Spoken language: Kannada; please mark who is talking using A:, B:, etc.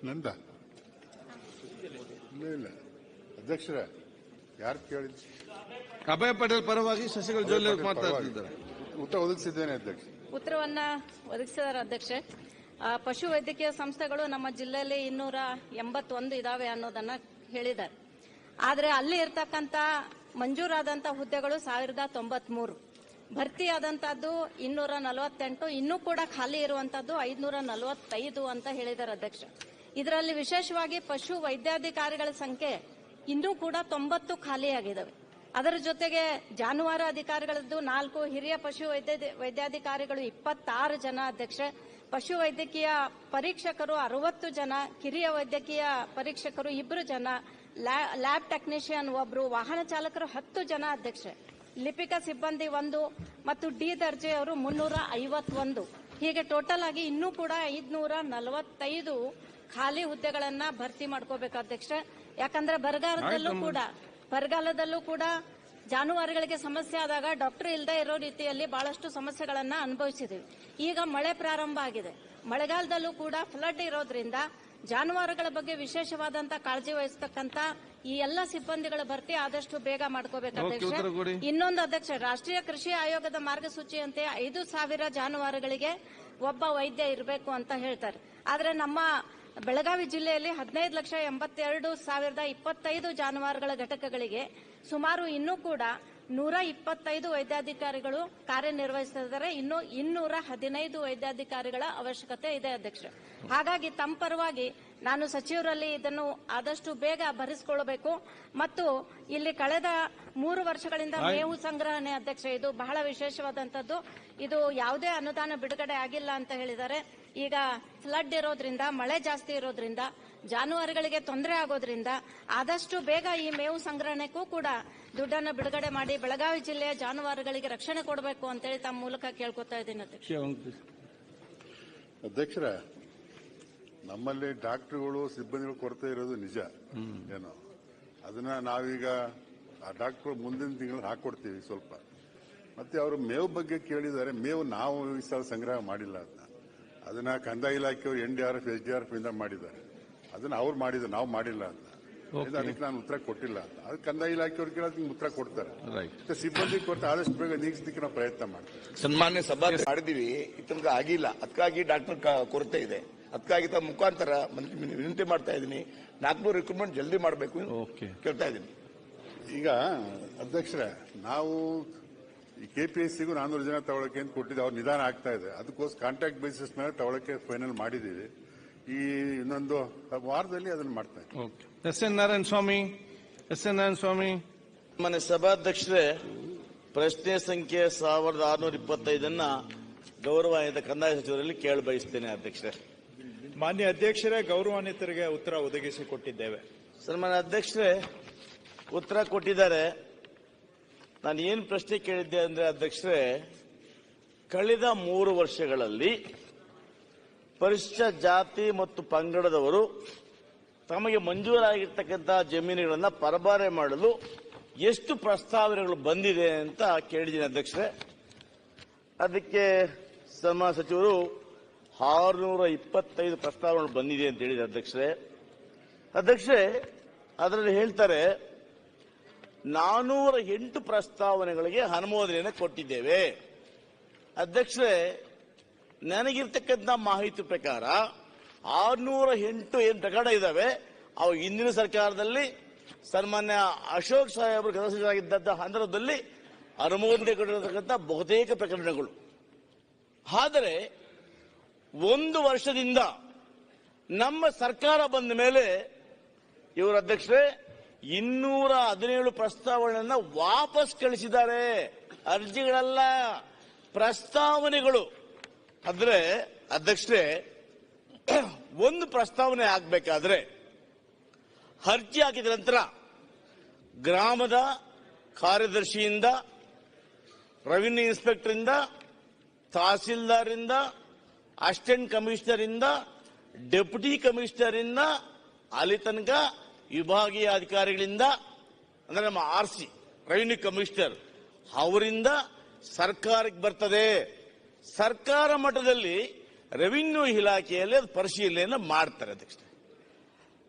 A: ನಂದ ಇಲ್ಲ ಅಧ್ಯಕ್ಷರ ಯಾರು ಕೇಳಿದ್ರು?
B: ಅಭಯ ಪಟೇಲ್ ಪರವಾಗಿ ಶಶಿಕಲಾ ಜೊಲ್ಲೆ ಮಾತನಾಡುತ್ತಿದ್ದಾರೆ.
A: ಉತ್ತರ ಒದಗಿಸಿದ್ದೇನೆ ಅಧ್ಯಕ್ಷ.
C: ಉತ್ತರವನ್ನ ಒದಗಿಸಿದ್ದಾರೆ ಅಧ್ಯಕ್ಷ. ಪಶು ವೈದ್ಯಕೀಯ ಸಂಸ್ಥೆಗಳು ನಮ್ಮ ಜಿಲ್ಲೆಯಲ್ಲಿ 281 ಇದಾವೆ ಅನ್ನೋದನ್ನ ಹೇಳಿದ್ದಾರೆ. ಆದ್ರೆ ಅಲ್ಲಿ ಇರ್ತಕ್ಕಂತ ಮಂಜೂರಾದಂತ ಹುದ್ದೆಗಳು 1093, ಭರ್ತಿಯಾದಂತದ್ದು 248, ಇನ್ನೂ ಕೂಡ ಖಾಲಿ ಇರುವಂತದ್ದು 545 ಅಂತ ಹೇಳಿದ್ದಾರೆ ಅಧ್ಯಕ್ಷ. ಇದರಲ್ಲಿ ವಿಶೇಷವಾಗಿ ಪಶು ವೈದ್ಯಾಧಿಕಾರಿಗಳ ಸಂಖ್ಯೆ ಇನ್ನೂ ಕೂಡ 90 ಖಾಲಿಯಾಗಿದ್ದಾವೆ. ಅದರ ಜೊತೆಗೆ ಜಾನುವಾರು ಅಧಿಕಾರಿಗಳದ್ದು 4, ಹಿರಿಯ ಪಶು ವೈದ್ಯಾಧಿಕಾರಿಗಳು 26 ಜನ ಅಧ್ಯಕ್ಷ, ಪಶು ವೈದ್ಯಕೀಯ ಪರೀಕ್ಷಕರು 60 ಜನ, ಕಿರಿಯ ವೈದ್ಯಕೀಯ ಪರೀಕ್ಷಕರು 2 ಜನ, ಲ್ಯಾಬ್ ಟೆಕ್ನಿಷಿಯನ್ 1, ವಾಹನ ಚಾಲಕರು 10 ಜನ ಅಧ್ಯಕ್ಷ, ಲಿಪಿಕ ಸಿಬ್ಬಂದಿ 1 ಮತ್ತು ಡಿ ದರ್ಜೆಯವರು 351. ಹೀಗೆ ಟೋಟಲ್ ಆಗಿ ಇನ್ನೂ ಕೂಡ 545 ಖಾಲಿ ಹುದ್ದೆಗಳನ್ನ ಭರ್ತಿ ಮಾಡ್ಕೋಬೇಕು ಅಧ್ಯಕ್ಷ. ಯಾಕಂದ್ರೆ ಬರಗಾಲದಲ್ಲೂ ಕೂಡ ಜಾನುವಾರುಗಳಿಗೆ ಸಮಸ್ಯೆ ಆದಾಗ ಡಾಕ್ಟರ್ ಇಲ್ಲದೆ ಇರೋ ರೀತಿಯಲ್ಲಿ ಬಹಳಷ್ಟು ಸಮಸ್ಯೆಗಳನ್ನ ಅನುಭವಿಸಿದೀವಿ. ಈಗ ಮಳೆ ಪ್ರಾರಂಭ ಆಗಿದೆ, ಮಳೆಗಾಲದಲ್ಲೂ ಕೂಡ ಫ್ಲಡ್ ಇರೋದ್ರಿಂದ ಜಾನುವಾರುಗಳ ಬಗ್ಗೆ ವಿಶೇಷವಾದಂತಹ ಕಾಳಜಿ ವಹಿಸತಕ್ಕಂತ ಈ ಎಲ್ಲ ಸಿಬ್ಬಂದಿಗಳ ಭರ್ತಿ ಆದಷ್ಟು ಬೇಗ ಮಾಡ್ಕೋಬೇಕು ಅಧ್ಯಕ್ಷ. ಇನ್ನೊಂದು ಅಧ್ಯಕ್ಷ, ರಾಷ್ಟ್ರೀಯ ಕೃಷಿ ಆಯೋಗದ ಮಾರ್ಗಸೂಚಿಯಂತೆ 5,000 ಜಾನುವಾರುಗಳಿಗೆ ಒಬ್ಬ ವೈದ್ಯ ಇರಬೇಕು ಅಂತ ಹೇಳ್ತಾರೆ. ಆದ್ರೆ ನಮ್ಮ ಬೆಳಗಾವಿ ಜಿಲ್ಲೆಯಲ್ಲಿ 15,82,025 ಜಾನುವಾರುಗಳ ಘಟಕಗಳಿಗೆ ಸುಮಾರು ಇನ್ನೂ ಕೂಡ 125 ವೈದ್ಯಾಧಿಕಾರಿಗಳು ಕಾರ್ಯನಿರ್ವಹಿಸುತ್ತಿದ್ದಾರೆ. ಇನ್ನು 215 ವೈದ್ಯಾಧಿಕಾರಿಗಳ ಅವಶ್ಯಕತೆ ಇದೆ ಅಧ್ಯಕ್ಷ. ಹಾಗಾಗಿ ತಮ್ಮ ಪರವಾಗಿ ನಾನು ಸಚಿವರಲ್ಲಿ ಇದನ್ನು ಆದಷ್ಟು ಬೇಗ ಭರಿಸಿಕೊಳ್ಳಬೇಕು. ಮತ್ತು ಇಲ್ಲಿ ಕಳೆದ 3 ವರ್ಷಗಳಿಂದ ಮೇವು ಸಂಗ್ರಹಣೆ ಅಧ್ಯಕ್ಷ, ಇದು ಬಹಳ ವಿಶೇಷವಾದಂತದ್ದು. ಇದು ಯಾವುದೇ ಅನುದಾನ ಬಿಡುಗಡೆ ಆಗಿಲ್ಲ ಅಂತ ಹೇಳಿದ್ದಾರೆ. ಈಗ ಫ್ಲಡ್ ಇರೋದ್ರಿಂದ, ಮಳೆ ಜಾಸ್ತಿ ಇರೋದ್ರಿಂದ, ಜಾನುವಾರುಗಳಿಗೆ ತೊಂದರೆ ಆಗೋದ್ರಿಂದ ಆದಷ್ಟು ಬೇಗ ಈ ಮೇವು ಸಂಗ್ರಹಣೆಗೂ ಕೂಡ ದುಡ್ಡನ್ನು ಬಿಡುಗಡೆ ಮಾಡಿ ಬೆಳಗಾವಿ ಜಿಲ್ಲೆಯ ಜಾನುವಾರುಗಳಿಗೆ ರಕ್ಷಣೆ ಕೊಡಬೇಕು ಅಂತೇಳಿ ತಮ್ಮ ಮೂಲಕ ಕೇಳ್ಕೊತಾ ಇದ್ದೀನಿ ಅಧ್ಯಕ್ಷ.
A: ಅಧ್ಯಕ್ಷರ, ನಮ್ಮಲ್ಲಿ ಡಾಕ್ಟರ್ಗಳು ಸಿಬ್ಬಂದಿಗಳು ಕೊರತೆ ಇರೋದು ನಿಜ. ಏನೋ ಅದನ್ನ ನಾವೀಗ ಆ ಡಾಕ್ಟರ್ ಮುಂದಿನ ತಿಂಗಳು ಹಾಕೊಡ್ತೀವಿ ಸ್ವಲ್ಪ. ಮತ್ತೆ ಅವರು ಮೇವು ಬಗ್ಗೆ ಕೇಳಿದ್ದಾರೆ. ಮೇವು ನಾವು ಈ ಸಲ ಸಂಗ್ರಹ ಮಾಡಿಲ್ಲ. ಅದನ್ನ ಕಂದಾಯ ಇಲಾಖೆಯವರು NDRF SDRF ಇಂದ ಮಾಡಿದ್ದಾರೆ. ಅದನ್ನ ಅವ್ರು ಮಾಡಿದ್ರು, ನಾವು ಮಾಡಿಲ್ಲ ಅಂತ. ಅದಕ್ಕೆ ನಾನು ಉತ್ತರ ಕೊಟ್ಟಿಲ್ಲ ಅಂತ. ಅದು ಕಂದಾಯ ಇಲಾಖೆಯವ್ರು ಕೇಳೋದಕ್ಕೆ ಉತ್ತರ ಕೊಡ್ತಾರೆ. ಸಿಬ್ಬಂದಿ ಕೊರತೆ ಆದಷ್ಟು ಬೇಗ ನೀಗಿಸಲಿಕ್ಕೆ ನಾವು ಪ್ರಯತ್ನ ಮಾಡ್ತೀವಿ.
D: ಸನ್ಮಾನ್ಯ ಸಭಾ ಮಾಡಿದೀವಿ, ತನಕ ಆಗಿಲ್ಲ. ಅದಕ್ಕಾಗಿ ಡಾಕ್ಟರ್ ಕೊರತೆ ಇದೆ. ಅದಕ್ಕಾಗಿ ತಮ್ಮ ಮುಖಾಂತರ ವಿನಂತಿ ಮಾಡ್ತಾ ಇದ್ದೀನಿ, 400 ರಿಕ್ರೂಟ್ಮೆಂಟ್ ಜಲ್ದಿ ಮಾಡಬೇಕು ಕೇಳ್ತಾ ಇದ್ದೀನಿ.
A: ಈಗ ಅಧ್ಯಕ್ಷರೇ, ನಾವು ಈ KPSCಗೂ 400 ಜನ ತಗೊಳಕ್ಕೆ ಅಂತ ಕೊಟ್ಟಿದ್ದೆ. ಅವ್ರು ನಿಧಾನ ಆಗ್ತಾ ಇದೆ. ಅದಕ್ಕೋಸ್ಕರ ಕಾಂಟ್ರಾಕ್ಟ್ ಬೇಸಿಸ್ ಮೇಲೆ ತಗೊಳಕ್ಕೆ ಫೈನಲ್ ಮಾಡಿದ್ದೀವಿ. ಈ ಇನ್ನೊಂದು ವಾರದಲ್ಲಿ ಅದನ್ನು ಮಾಡ್ತಾ ಇದ್ದೀವಿ.
B: ಎಸ್.ಎನ್. ನಾರಾಯಣ ಸ್ವಾಮಿ.
E: ಮನೆ ಸಭಾಧ್ಯಕ್ಷರೇ, ಪ್ರಶ್ನೆ ಸಂಖ್ಯೆ 1625 ಗೌರವಾನ್ವಿತ ಕಂದಾಯ ಸಚಿವರಲ್ಲಿ ಕೇಳ ಬಯಸ್ತೇನೆ ಅಧ್ಯಕ್ಷರೇ.
F: ಮಾನ್ಯ ಅಧ್ಯಕ್ಷರೇ, ಗೌರವಾನ್ವಿತರಿಗೆ ಉತ್ತರ ಒದಗಿಸಿಕೊಟ್ಟಿದ್ದೇವೆ.
E: ಸನ್ಮಾನ್ಯ ಅಧ್ಯಕ್ಷರೇ, ಉತ್ತರ ಕೊಟ್ಟಿದ್ದಾರೆ. ನಾನು ಏನು ಪ್ರಶ್ನೆ ಕೇಳಿದ್ದೆ ಅಂದ್ರೆ ಅಧ್ಯಕ್ಷರೇ, ಕಳೆದ 3 ವರ್ಷಗಳಲ್ಲಿ ಪರಿಶಿಷ್ಟ ಜಾತಿ ಮತ್ತು ಪಂಗಡದವರು ತಮಗೆ ಮಂಜೂರಾಗಿರ್ತಕ್ಕಂತಹ ಜಮೀನುಗಳನ್ನು ಪರಭಾರೆ ಮಾಡಲು ಎಷ್ಟು ಪ್ರಸ್ತಾವನೆಗಳು ಬಂದಿದೆ ಅಂತ ಕೇಳಿದ್ದೀನಿ ಅಧ್ಯಕ್ಷರೇ. ಅದಕ್ಕೆ ಸನ್ಮಾನ್ಯ ಸಚಿವರು 625 ಪ್ರಸ್ತಾವನೆಗಳು ಬಂದಿದೆ ಅಂತ ಹೇಳಿದೆ ಅಧ್ಯಕ್ಷರೇ. ಅದರಲ್ಲಿ ಹೇಳ್ತಾರೆ 408 ಪ್ರಸ್ತಾವನೆಗಳಿಗೆ ಅನುಮೋದನೆಯನ್ನು ಕೊಟ್ಟಿದ್ದೇವೆ. ಅಧ್ಯಕ್ಷರೇ, ನನಗಿರ್ತಕ್ಕಂಥ ಮಾಹಿತಿ ಪ್ರಕಾರ 608 ಏನು ಪ್ರಕರಣ ಇದ್ದಾವೆ, ಅವು ಹಿಂದಿನ ಸರ್ಕಾರದಲ್ಲಿ ಸನ್ಮಾನ್ಯ ಅಶೋಕ್ ಸಾಹೇಬರು ಸದಸ್ಯರಾಗಿದ್ದಂಥ ಸಂದರ್ಭದಲ್ಲಿ ಅನುಮೋದನೆ ಕೊಟ್ಟಿರತಕ್ಕಂಥ ಬಹುತೇಕ ಪ್ರಕರಣಗಳು. ಆದರೆ 1 ವರ್ಷದಿಂದ ನಮ್ಮ ಸರ್ಕಾರ ಬಂದ ಮೇಲೆ ಇವರು ಅಧ್ಯಕ್ಷರೇ 217 ಪ್ರಸ್ತಾವನೆಗಳನ್ನು ವಾಪಸ್ ಕಳಿಸಿದ್ದಾರೆ. ಅರ್ಜಿಗಳಲ್ಲ, ಪ್ರಸ್ತಾವನೆಗಳು. ಅಂದ್ರೆ ಅಧ್ಯಕ್ಷರೇ, ಒಂದು ಪ್ರಸ್ತಾವನೆ ಆಗಬೇಕಾದ್ರೆ ಅರ್ಜಿ ಹಾಕಿದ ನಂತರ ಗ್ರಾಮದ ಕಾರ್ಯದರ್ಶಿಯಿಂದ, ರೆವಿನ್ಯೂ ಇನ್ಸ್ಪೆಕ್ಟರ್ ಇಂದ, ತಹಸೀಲ್ದಾರ್ ಇಂದ, ಅಸಿಸ್ಟೆಂಟ್ ಕಮಿಷನರ್ ಇಂದ, ಡೆಪ್ಯೂಟಿ ಕಮಿಷನರ್ ಇಂದ ಅಲ್ಲಿ ತನಕ ವಿಭಾಗೀಯ ಅಧಿಕಾರಿಗಳಿಂದ, ಅಂದ್ರೆ ನಮ್ಮ RC ರೆವಿನ್ಯೂ ಕಮಿಷನರ್ ಅವರಿಂದ ಸರ್ಕಾರಕ್ಕೆ ಬರ್ತದೆ. ಸರ್ಕಾರ ಮಟ್ಟದಲ್ಲಿ ರೆವಿನ್ಯೂ ಇಲಾಖೆಯಲ್ಲಿ ಅದು ಪರಿಶೀಲನೆ ಮಾಡ್ತಾರೆ ಅಧ್ಯಕ್ಷ.